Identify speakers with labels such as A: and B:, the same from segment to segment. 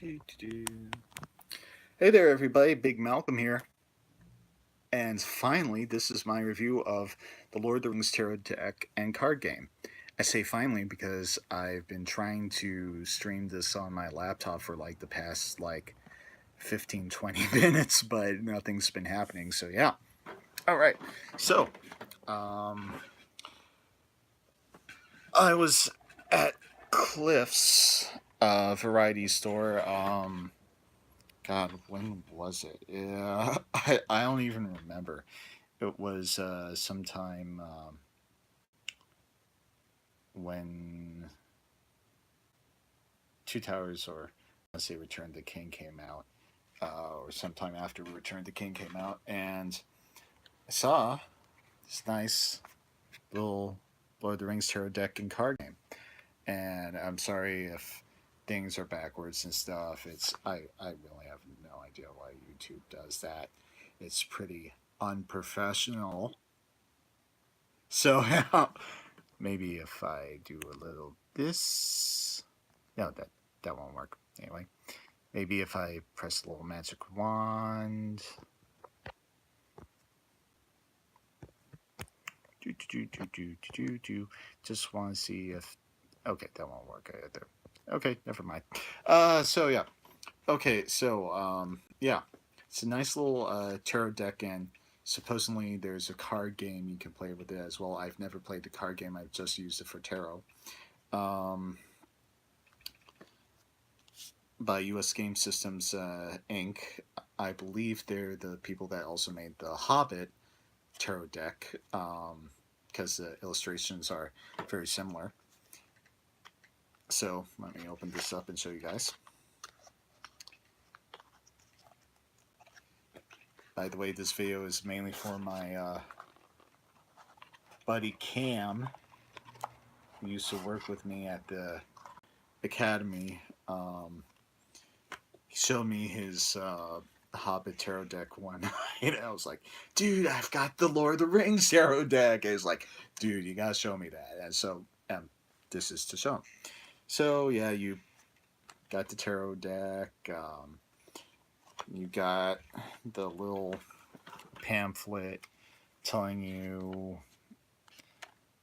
A: Hey there, everybody. Big Malcolm here. And finally, this is my review of the Lord of the Rings Tarot deck and card game. I say finally because I've been trying to stream this on my laptop for like the past 15-20 minutes, but nothing's been happening. So yeah. All right. So, I was at Cliff's variety store. God, when was it? Yeah, I don't even remember. It was sometime when Two Towers, or let's say Return of the King came out, or sometime after Return of the King came out, and I saw this nice little Lord of the Rings tarot deck and card game. And I'm sorry if things are backwards and stuff. I really have no idea why YouTube does that. It's pretty unprofessional. So maybe if I do a little this, no, that won't work. Anyway, maybe if I press a little magic wand. Just want to see if. Okay, that won't work either. Okay, never mind. So yeah. Okay, so yeah, it's a nice little tarot deck, and supposedly there's a card game you can play with it as well. I've never played the card game. I've just used it for tarot. By U.S. Game Systems Inc. I believe they're the people that also made the Hobbit tarot deck, because the illustrations are very similar. So let me open this up and show you guys. By the way, this video is mainly for my buddy Cam, who used to work with me at the academy. He showed me his Hobbit tarot deck one night, and I was like, dude, I've got the Lord of the Rings tarot deck. And he's like, dude, you gotta show me that. And so this is to show him. So yeah, you got the tarot deck. You got the little pamphlet telling you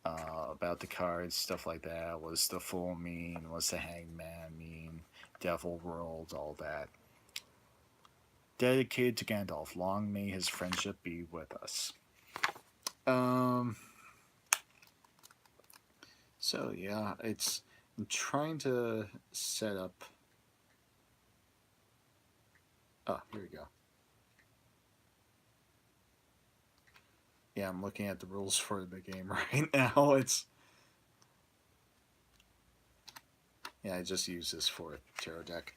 A: about the cards, stuff like that. What's the Fool mean? What's the Hangman mean? Devil World, all that. Dedicated to Gandalf. Long may his friendship be with us. So yeah, I'm trying to set up. Oh, here we go. Yeah, I'm looking at the rules for the game right now. Yeah, I just use this for a tarot deck.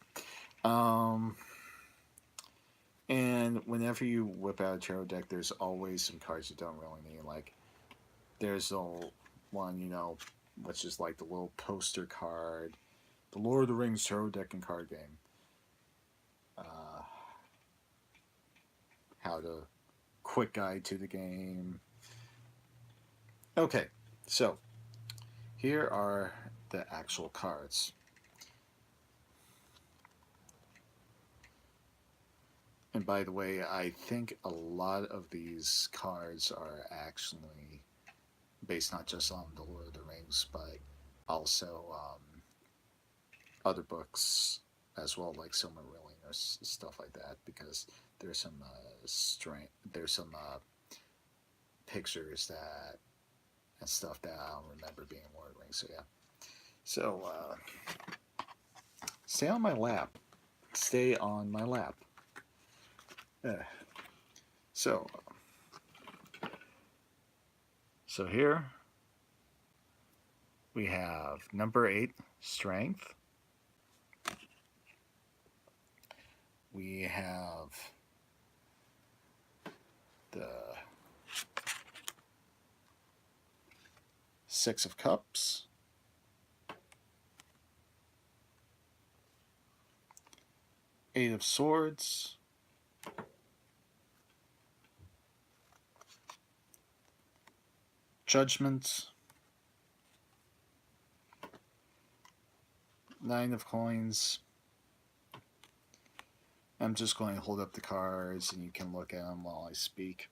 A: And whenever you whip out a tarot deck, there's always some cards you don't really need. Like, there's a one, which is like the little poster card, the Lord of the Rings tarot deck and card game. How to quick guide to the game. Okay, so here are the actual cards. And by the way, I think a lot of these cards are actually based not just on The Lord of the Rings, but also other books as well, like Silmarillion or stuff like that, because there's some pictures that and stuff that I don't remember being Lord of the Rings. So yeah. So stay on my lap. Stay on my lap. So here we have number 8, Strength. We have the 6 of Cups. Eight of Swords. Judgment. 9 of Coins. I'm just going to hold up the cards and you can look at them while I speak.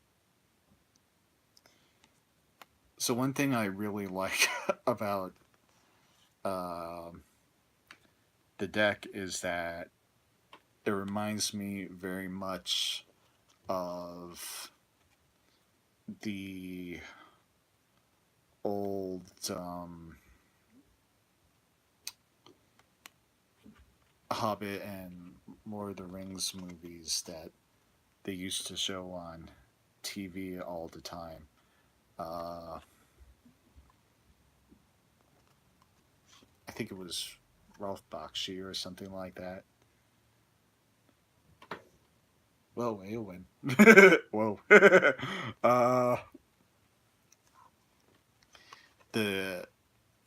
A: So, one thing I really like about uh, the deck is that it reminds me very much of the old Hobbit and Lord of the Rings movies that they used to show on TV all the time. Uh, I think it was Ralph Bakshi or something like that. Whoa, Eowyn. Whoa. uh, the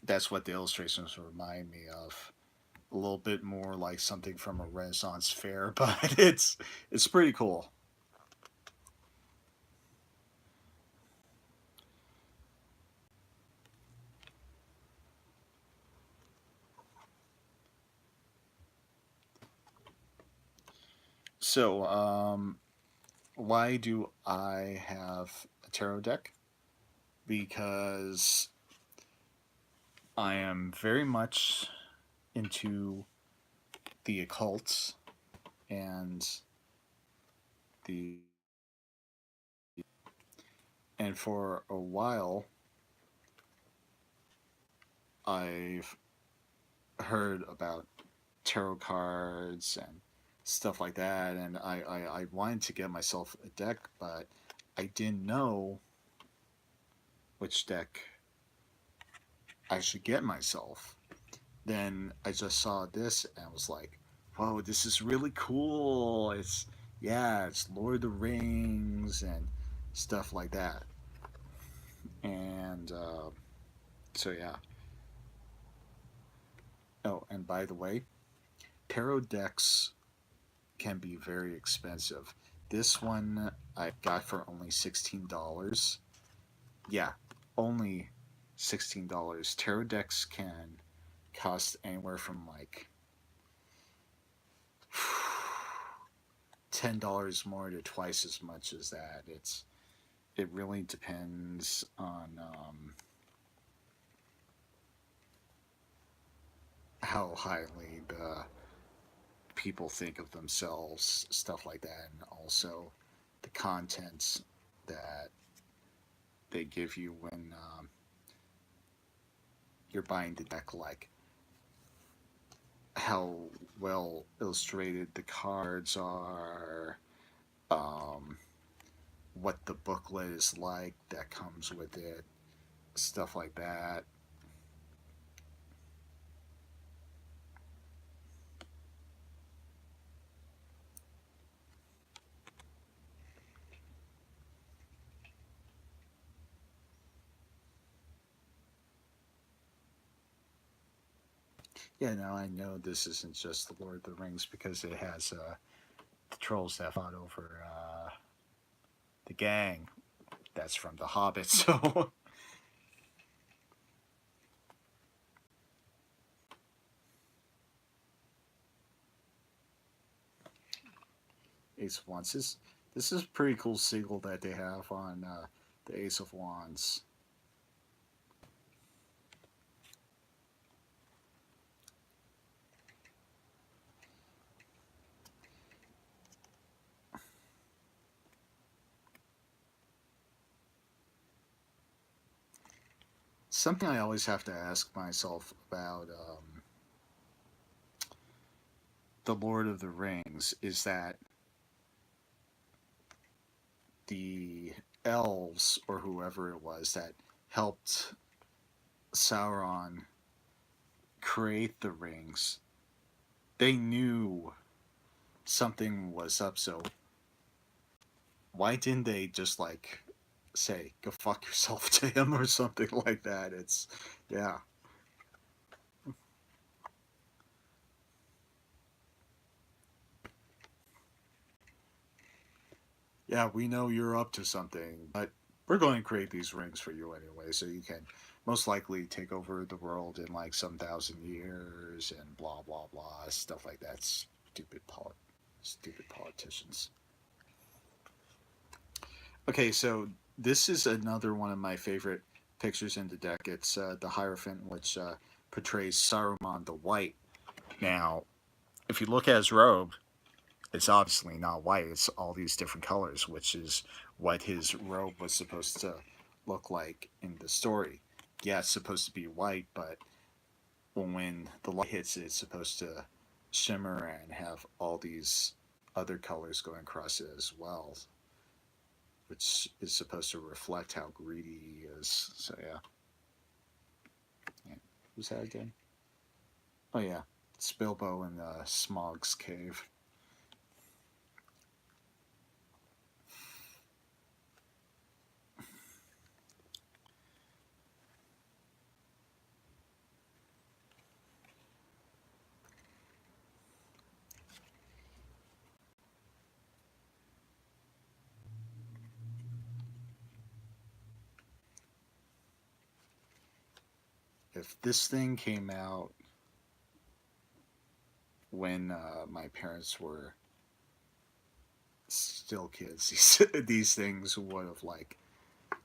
A: That's what the illustrations remind me of. A little bit more like something from a Renaissance fair, but it's pretty cool. So, why do I have a tarot deck? Because I am very much into the occult and the and for a while I've heard about tarot cards and stuff like that, and I wanted to get myself a deck, but I didn't know which deck I should get myself. Then I just saw this and was like, whoa, this is really cool. It's Lord of the Rings and stuff like that. And so, yeah. Oh, and by the way, tarot decks can be very expensive. This one I got for only $16. Yeah, only $16. Tarot decks can cost anywhere from like $10 more to twice as much as that. It really depends on how highly the people think of themselves, stuff like that, and also the contents that they give you when you're buying the deck, like how well illustrated the cards are, um, what the booklet is like that comes with it, stuff like that. Yeah, now I know this isn't just the Lord of the Rings because it has the trolls that fought over the gang. That's from The Hobbit, so Ace of Wands. This is a pretty cool sigil that they have on the Ace of Wands. Something I always have to ask myself about the Lord of the Rings is that the elves or whoever it was that helped Sauron create the rings, they knew something was up. So why didn't they just like say "go fuck yourself" to him or something like that? It's yeah, yeah. We know you're up to something, but we're going to create these rings for you anyway, so you can most likely take over the world in like some thousand years and blah blah blah stuff like that. Stupid politics. Stupid politicians. Okay, so this is another one of my favorite pictures in the deck. It's the Hierophant, which portrays Saruman the White. Now, if you look at his robe, it's obviously not white. It's all these different colors, which is what his robe was supposed to look like in the story. Yeah, it's supposed to be white, but when the light hits it, it's supposed to shimmer and have all these other colors going across it as well, which is supposed to reflect how greedy he is. So yeah. Yeah. Who's that again? Oh yeah, it's Bilbo in Smog's cave. If this thing came out when my parents were still kids, these things would have like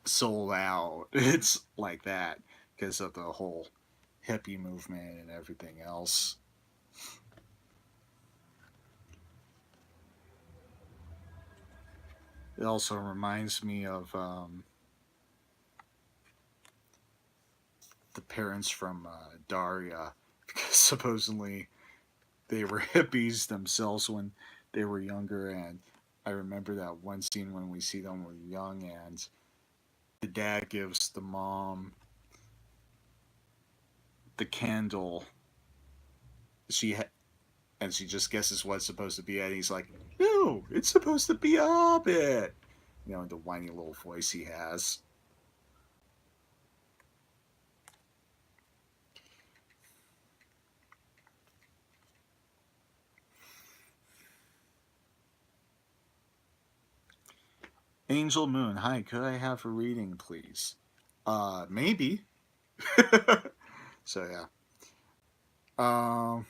A: sold out. It's like that because of the whole hippie movement and everything else. It also reminds me of the parents from Daria, because supposedly they were hippies themselves when they were younger. And I remember that one scene when we see them when young, and the dad gives the mom the candle. And she just guesses what it's supposed to be, and he's like, "No, it's supposed to be a hobbit." The whiny little voice he has. Angel Moon, hi, could I have a reading, please? Maybe. So yeah. Um,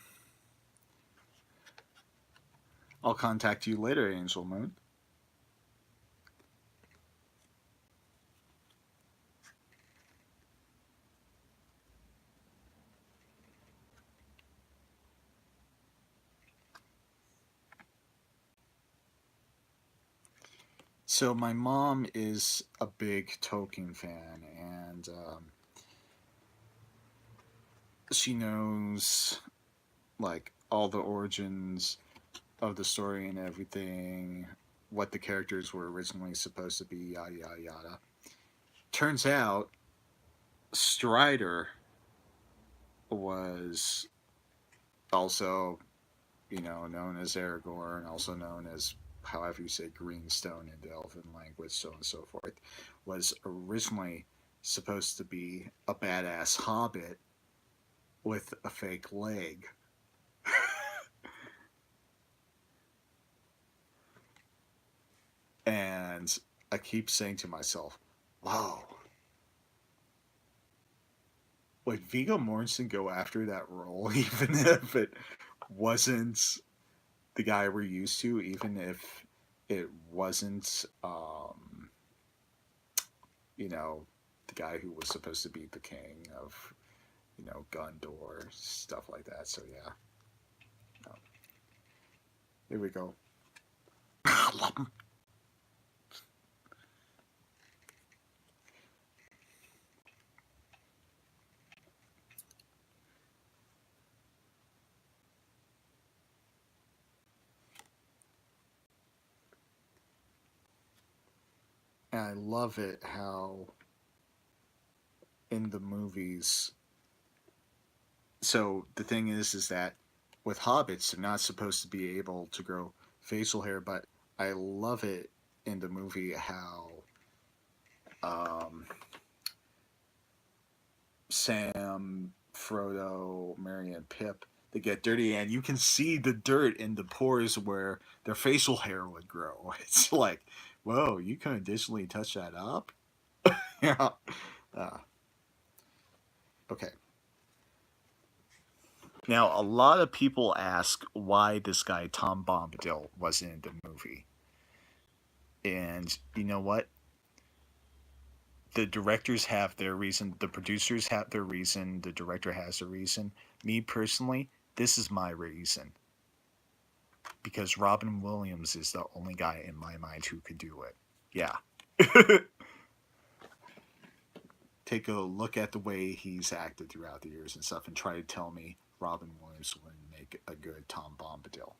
A: I'll contact you later, Angel Moon. So my mom is a big Tolkien fan, and she knows like all the origins of the story and everything, what the characters were originally supposed to be, yada yada yada. Turns out Strider was also, known as Aragorn, also known as however you say Greenstone in the Elven language, so on and so forth, was originally supposed to be a badass hobbit with a fake leg. And I keep saying to myself, wow, would Viggo Mortensen go after that role, even if it wasn't the guy we're used to, even if it wasn't, you know, the guy who was supposed to be the king of, Gondor, stuff like that. So yeah, here we go. And I love it how in the movies. So the thing is that with hobbits, they're not supposed to be able to grow facial hair, but I love it in the movie how um, Sam, Frodo, Merry, and Pip, they get dirty, and you can see the dirt in the pores where their facial hair would grow. It's like, whoa, you can additionally touch that up. Yeah. Uh, okay. Now, a lot of people ask why this guy Tom Bombadil wasn't in the movie, and you know what? The directors have their reason, the producers have their reason, the director has a reason. Me personally, this is my reason. Because Robin Williams is the only guy in my mind who could do it. Yeah. Take a look at the way he's acted throughout the years and stuff and try to tell me Robin Williams wouldn't make a good Tom Bombadil.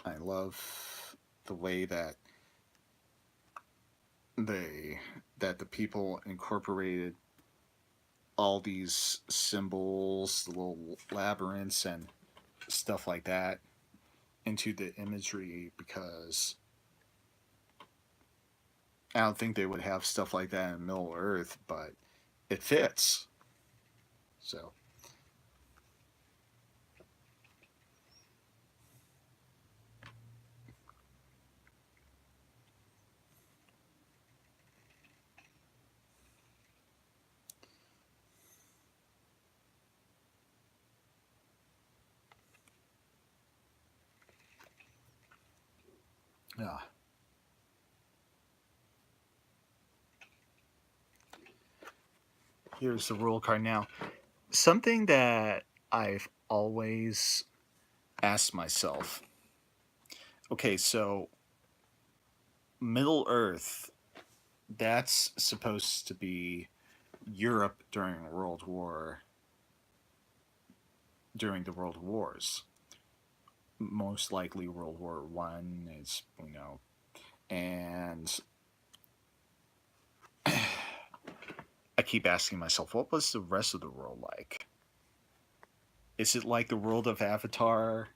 A: I love the way that they the people incorporated all these symbols, the little labyrinths and stuff like that into the imagery, because I don't think they would have stuff like that in Middle Earth, but it fits. So, yeah. Here's the rule card now. Something that I've always asked myself. Okay, so Middle Earth, that's supposed to be Europe during the World Wars. Most likely World War One is, and I keep asking myself, what was the rest of the world like? Is it like the world of Avatar?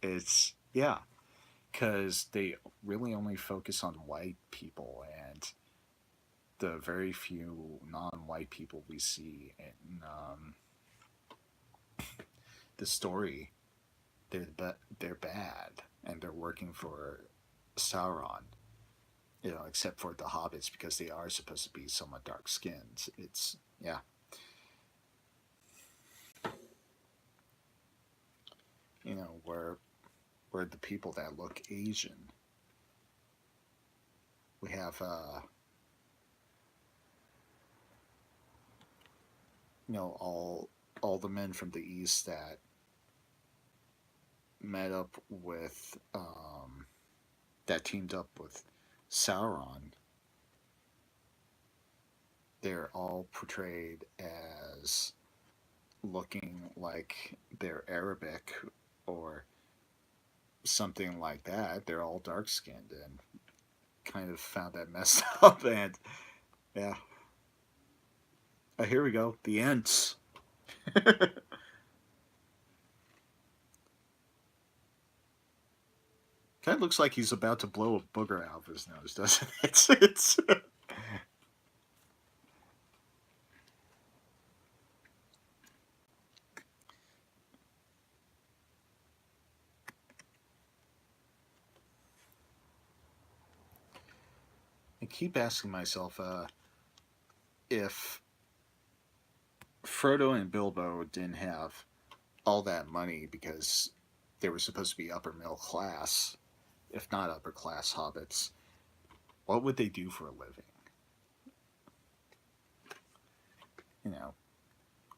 A: It's, yeah, because they really only focus on white people and the very few non-white people we see in the story. They're bad and they're working for Sauron. Except for the hobbits, because they are supposed to be somewhat dark skinned. It's, yeah. Where the people that look Asian, we have all the men from the east that met up with that teamed up with Sauron. They're all portrayed as looking like they're Arabic or something like that. They're all dark skinned, and kind of found that messed up. And yeah, here we go. The Ents. Kind of looks like he's about to blow a booger out of his nose, doesn't it? It's I keep asking myself if Frodo and Bilbo didn't have all that money because they were supposed to be upper middle class, if not upper class hobbits, what would they do for a living? You know,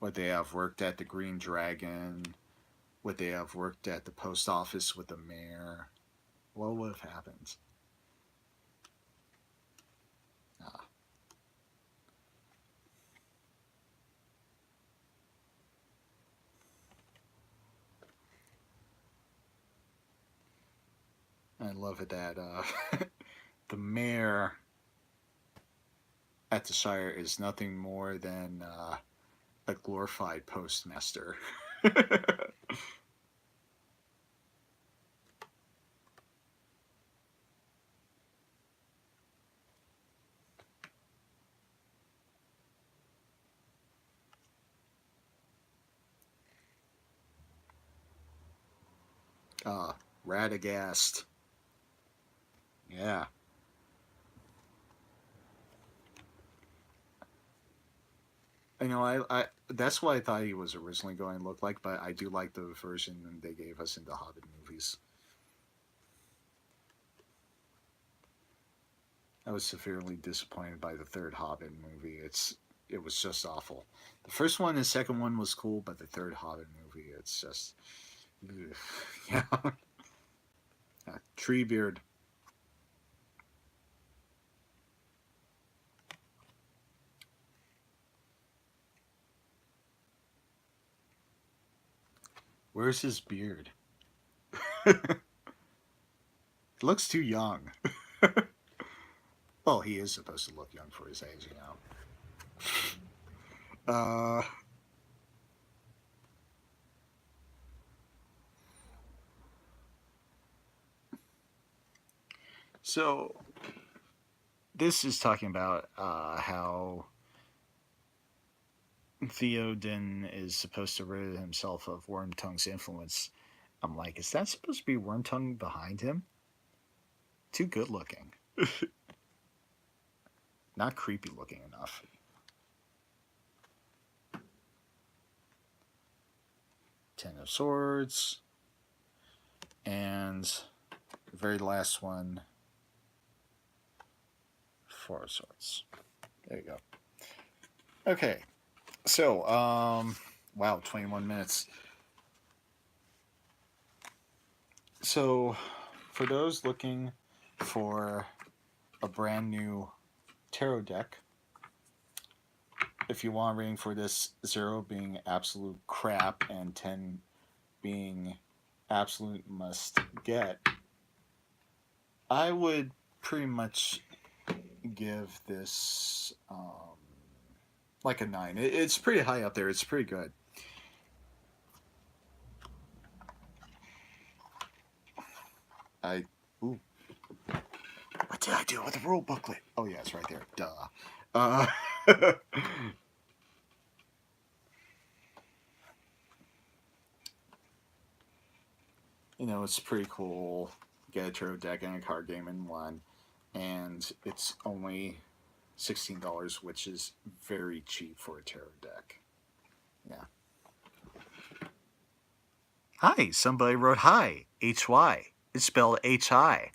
A: would they have worked at the Green Dragon? Would they have worked at the post office with the mayor? What would have happened? Ah, I love it that the mayor at the Shire is nothing more than a glorified postmaster. Radagast. Yeah. I that's what I thought he was originally going to look like, but I do like the version they gave us in the Hobbit movies. I was severely disappointed by the third Hobbit movie. It was just awful. The first one and second one was cool, but the third Hobbit movie, it's just yeah. Treebeard. Where's his beard? It looks too young. Well, he is supposed to look young for his age, you know. So this is talking about how Theoden is supposed to rid himself of Wormtongue's influence. I'm like, is that supposed to be Wormtongue behind him? Too good looking. Not creepy looking enough. Ten of Swords. And the very last one, Four of Swords. There you go. Okay. So, wow, 21 minutes. So, for those looking for a brand new tarot deck, if you want a reading for this, 0 being absolute crap and 10 being absolute must get, I would pretty much give this like a 9. It's pretty high up there. It's pretty good. Ooh. What did I do with the rule booklet? Oh yeah, it's right there. Duh. It's pretty cool. Get a tarot deck and a card game in one, and it's only $16, which is very cheap for a tarot deck. Yeah. Hi, somebody wrote hi, H-Y. It's spelled H-I.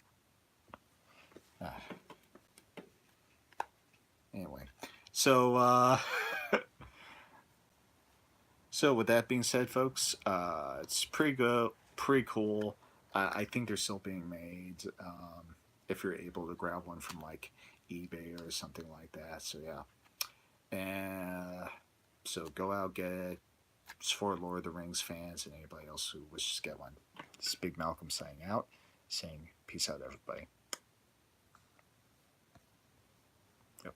A: Anyway, so so with that being said, folks, it's pretty good, pretty cool. I think they're still being made. If you're able to grab one from like eBay or something like that. So yeah, and so go out, get it. It's for Lord of the Rings fans and anybody else who wishes to get one. This is Big Malcolm signing out, saying peace out, everybody. Yep.